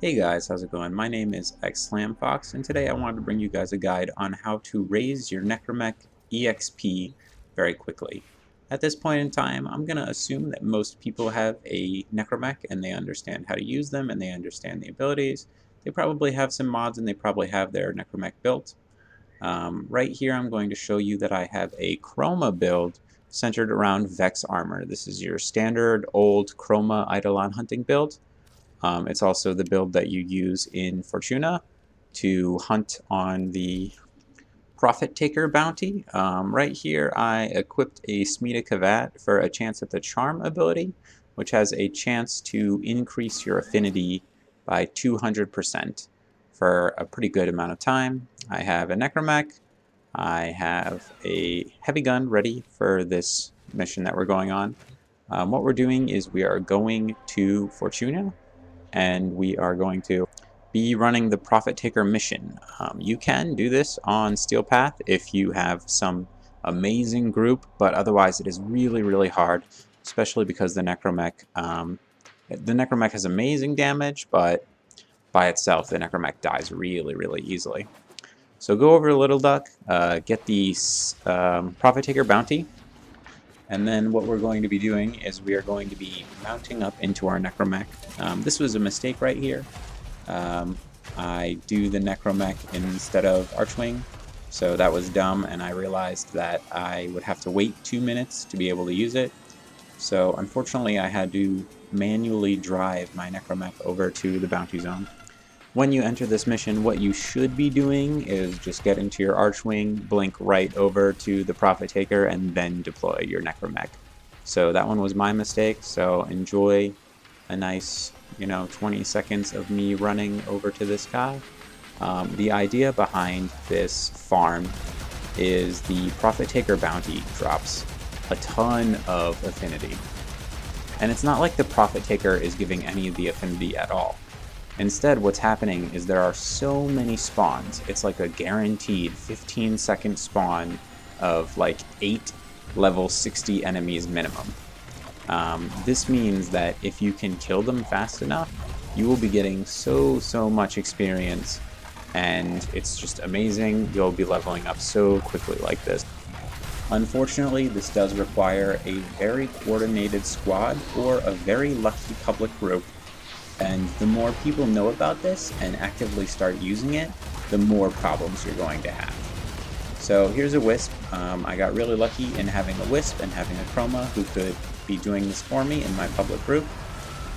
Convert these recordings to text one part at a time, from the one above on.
Hey guys, how's it going? My name is xSlamFox, and today I wanted to bring you guys a guide on how to raise your Necramech EXP very quickly. At this point in time, I'm going to assume that most people have a Necramech and they understand how to use them and they understand the abilities. They probably have some mods and they probably have their Necramech built. Right here I'm going to show you that I have a Chroma build centered around Vex Armor. This is your standard old Chroma Eidolon hunting build. It's also the build that you use in Fortuna to hunt on the Profit Taker bounty. Right here I equipped a Smita Kavat for a chance at the Charm ability, which has a chance to increase your affinity by 200% for a pretty good amount of time. I have a Necramech. I have a heavy gun ready for this mission that we're going on. What we're doing is we are going to Fortuna, and we are going to be running the Profit Taker mission. You can do this on Steel Path if you have some amazing group, but otherwise it is really hard, especially because the Necramech has amazing damage, but by itself the Necramech dies really easily. So go over to Little Duck, get the Profit Taker bounty, and then what we're going to be doing is we are going to be mounting up into our Necramech. This was a mistake right here. I do the Necramech instead of Archwing, so that was dumb, and I realized that I would have to wait 2 minutes to be able to use it. So unfortunately I had to manually drive my Necramech over to the bounty zone. When you enter this mission, what you should be doing is just get into your Archwing, blink right over to the Profit Taker, and then deploy your Necramech. So that one was my mistake, so enjoy a nice, 20 seconds of me running over to this guy. The idea behind this farm is the Profit Taker bounty drops a ton of affinity. And it's not like the Profit Taker is giving any of the affinity at all. Instead, what's happening is there are so many spawns. It's like a guaranteed 15-second spawn of like 8 level 60 enemies minimum. This means that if you can kill them fast enough, you will be getting so much experience, and it's just amazing. You'll be leveling up so quickly like this. Unfortunately, this does require a very coordinated squad or a very lucky public group. And the more people know about this and actively start using it, the more problems you're going to have. So here's a Wisp. I got really lucky in having a Wisp and having a Chroma who could be doing this for me in my public group.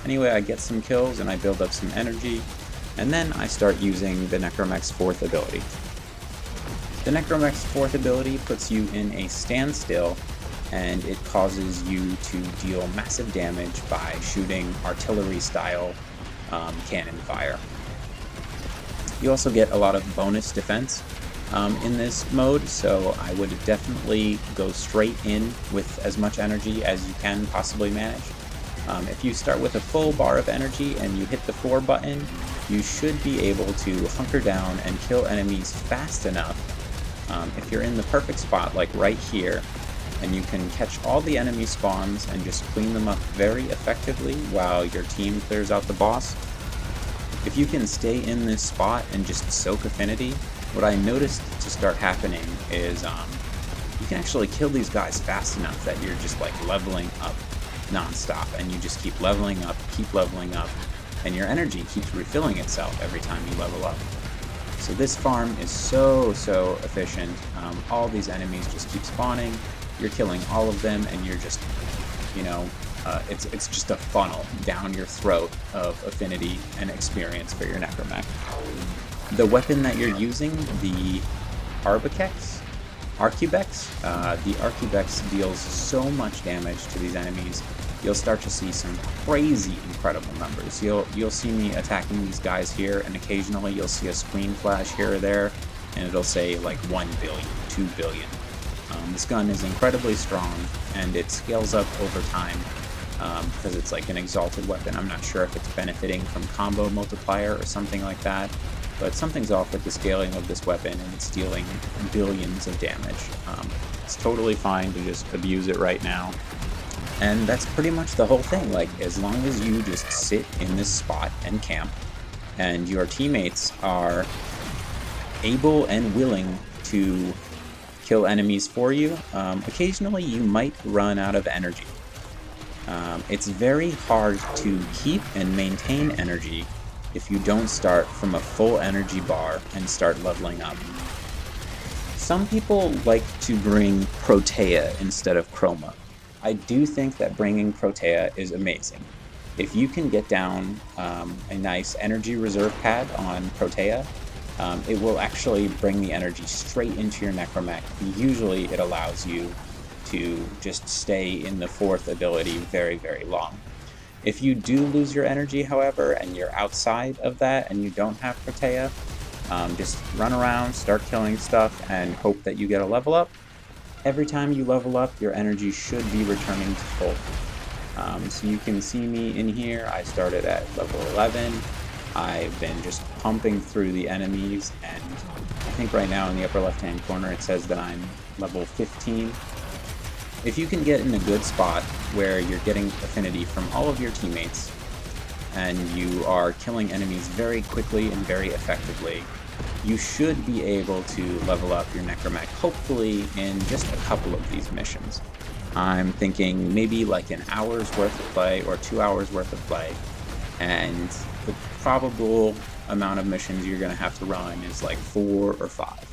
Anyway, I get some kills and I build up some energy, and then I start using the Necramech's 4th ability. The Necramech's 4th ability puts you in a standstill, and it causes you to deal massive damage by shooting artillery-style cannon fire. You also get a lot of bonus defense in this mode, so I would definitely go straight in with as much energy as you can possibly manage. If you start with a full bar of energy and you hit the 4 button, you should be able to hunker down and kill enemies fast enough. If you're in the perfect spot, like right here, and you can catch all the enemy spawns and just clean them up very effectively while your team clears out the boss. If you can stay in this spot and just soak affinity, what I noticed to start happening is you can actually kill these guys fast enough that you're just like leveling up non-stop, and you just keep leveling up, and your energy keeps refilling itself every time you level up. So this farm is so efficient. All these enemies just keep spawning. You're killing all of them, and you're just, it's just a funnel down your throat of affinity and experience for your Necramech. The weapon that you're using, the Arcubex, the Arcubex deals so much damage to these enemies. You'll start to see some crazy, incredible numbers. You'll see me attacking these guys here, and occasionally you'll see a screen flash here or there, and it'll say like 1 billion, 2 billion. This gun is incredibly strong, and it scales up over time because it's like an exalted weapon. I'm not sure if it's benefiting from combo multiplier or something like that, but something's off with the scaling of this weapon, and it's dealing billions of damage. It's totally fine to just abuse it right now. And that's pretty much the whole thing. Like, as long as you just sit in this spot and camp, and your teammates are able and willing to kill enemies for you, occasionally you might run out of energy. It's very hard to keep and maintain energy if you don't start from a full energy bar and start leveling up. Some people like to bring Protea instead of Chroma. I do think that bringing Protea is amazing. If you can get down a nice energy reserve pad on Protea, it will actually bring the energy straight into your Necramech. Usually it allows you to just stay in the 4th ability very, very long. If you do lose your energy, however, and you're outside of that and you don't have Protea, just run around, start killing stuff, and hope that you get a level up. Every time you level up, your energy should be returning to full. So you can see me in here. I started at level 11. I've been just pumping through the enemies, and I think right now in the upper left-hand corner it says that I'm level 15. If you can get in a good spot where you're getting affinity from all of your teammates, and you are killing enemies very quickly and very effectively, you should be able to level up your Necramech, hopefully in just a couple of these missions. I'm thinking maybe like an hour's worth of play or 2 hours worth of play, and the probable amount of missions you're going to have to run is like 4 or 5.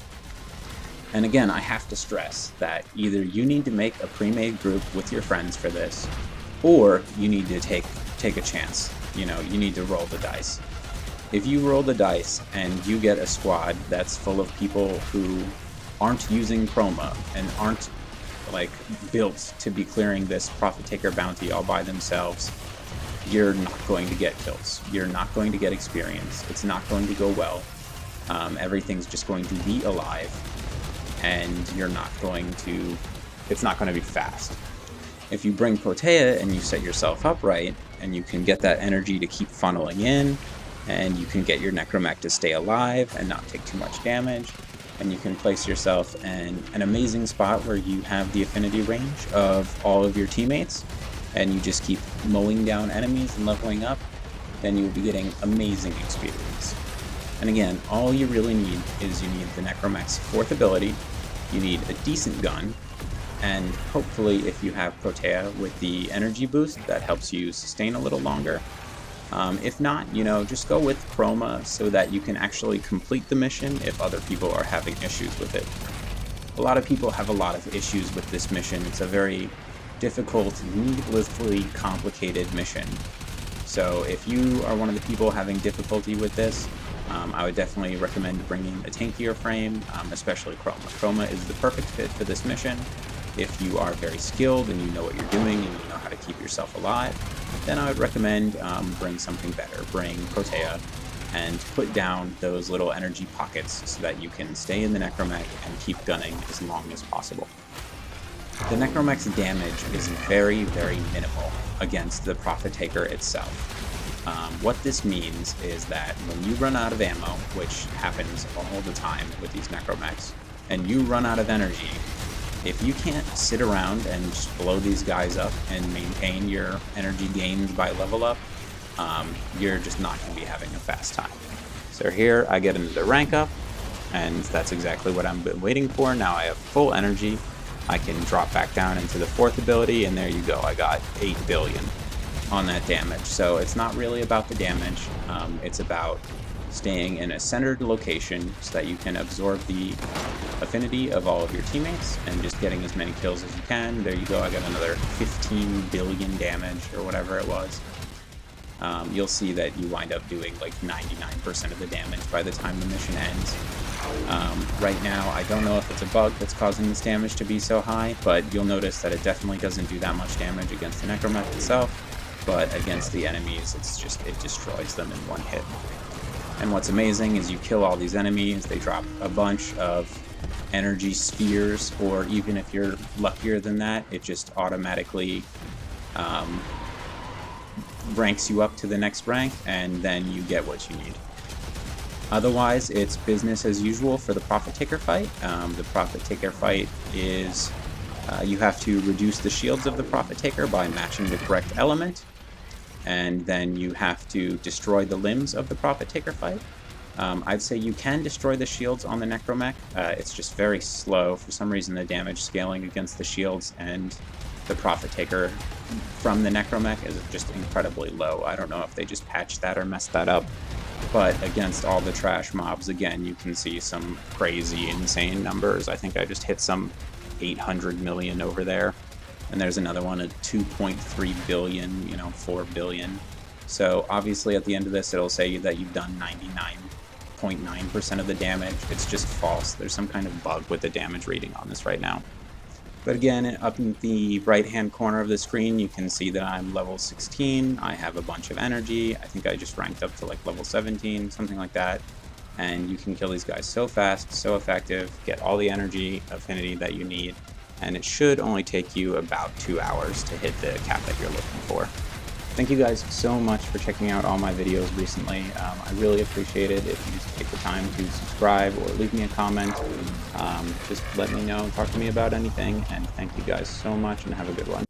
And again, I have to stress that either you need to make a pre-made group with your friends for this, or you need to take a chance. You know, you need to roll the dice. If you roll the dice and you get a squad that's full of people who aren't using Chroma and aren't like built to be clearing this Profit Taker bounty all by themselves, you're not going to get kills. You're not going to get experience. It's not going to go well. Everything's just going to be alive, and it's not going to be fast. If you bring Protea and you set yourself up right, and you can get that energy to keep funneling in, and you can get your Necramech to stay alive and not take too much damage, and you can place yourself in an amazing spot where you have the affinity range of all of your teammates, and you just keep mowing down enemies and leveling up, then you will be getting amazing experience. And again, all you really need is you need the Necramech's 4th ability, you need a decent gun, and hopefully if you have Protea with the energy boost, that helps you sustain a little longer. If not, you know, just go with Chroma so that you can actually complete the mission if other people are having issues with it. A lot of people have a lot of issues with this mission. It's a very difficult, needlessly complicated mission. So if you are one of the people having difficulty with this, I would definitely recommend bringing a tankier frame, especially Chroma. Chroma is the perfect fit for this mission. If you are very skilled and you know what you're doing and you know how to keep yourself alive, then I would recommend bring something better. Bring Protea and put down those little energy pockets so that you can stay in the Necramech and keep gunning as long as possible. The Necramech's damage is very, very minimal against the Profit Taker itself. What this means is that when you run out of ammo, which happens all the time with these Necramechs, and you run out of energy, if you can't sit around and just blow these guys up and maintain your energy gains by level up, you're just not going to be having a fast time. So here I get into the rank up, and that's exactly what I've been waiting for. Now I have full energy. I can drop back down into the 4th ability, and there you go. I got 8 billion on that damage. So it's not really about the damage. It's about staying in a centered location so that you can absorb the affinity of all of your teammates and just getting as many kills as you can. There you go, I got another 15 billion damage or whatever it was. You'll see that you wind up doing like 99% of the damage by the time the mission ends. Right now, I don't know if it's a bug that's causing this damage to be so high, but you'll notice that it definitely doesn't do that much damage against the Necramech itself, but against the enemies, it destroys them in one hit. And what's amazing is you kill all these enemies, they drop a bunch of energy spheres, or even if you're luckier than that, it just automatically ranks you up to the next rank, and then you get what you need. Otherwise, it's business as usual for the Profit Taker fight. The Profit Taker fight is you have to reduce the shields of the Profit Taker by matching the correct element. and then you have to destroy the limbs of the Profit Taker fight. I'd say you can destroy the shields on the Necramech. It's just very slow. For some reason, the damage scaling against the shields and the Profit Taker from the Necramech is just incredibly low. I don't know if they just patched that or messed that up. But against all the trash mobs, again, you can see some crazy, insane numbers. I think I just hit some 800 million over there. And there's another one at 2.3 billion, 4 billion. So obviously at the end of this, it'll say that you've done 99.9% of the damage. It's just false. There's some kind of bug with the damage reading on this right now. But again, up in the right-hand corner of the screen, you can see that I'm level 16. I have a bunch of energy. I think I just ranked up to like level 17, something like that. And you can kill these guys so fast, so effective, get all the energy affinity that you need, and it should only take you about 2 hours to hit the cap that you're looking for. Thank you guys so much for checking out all my videos recently. I really appreciate it if you just take the time to subscribe or leave me a comment. Just let me know, talk to me about anything, and thank you guys so much and have a good one.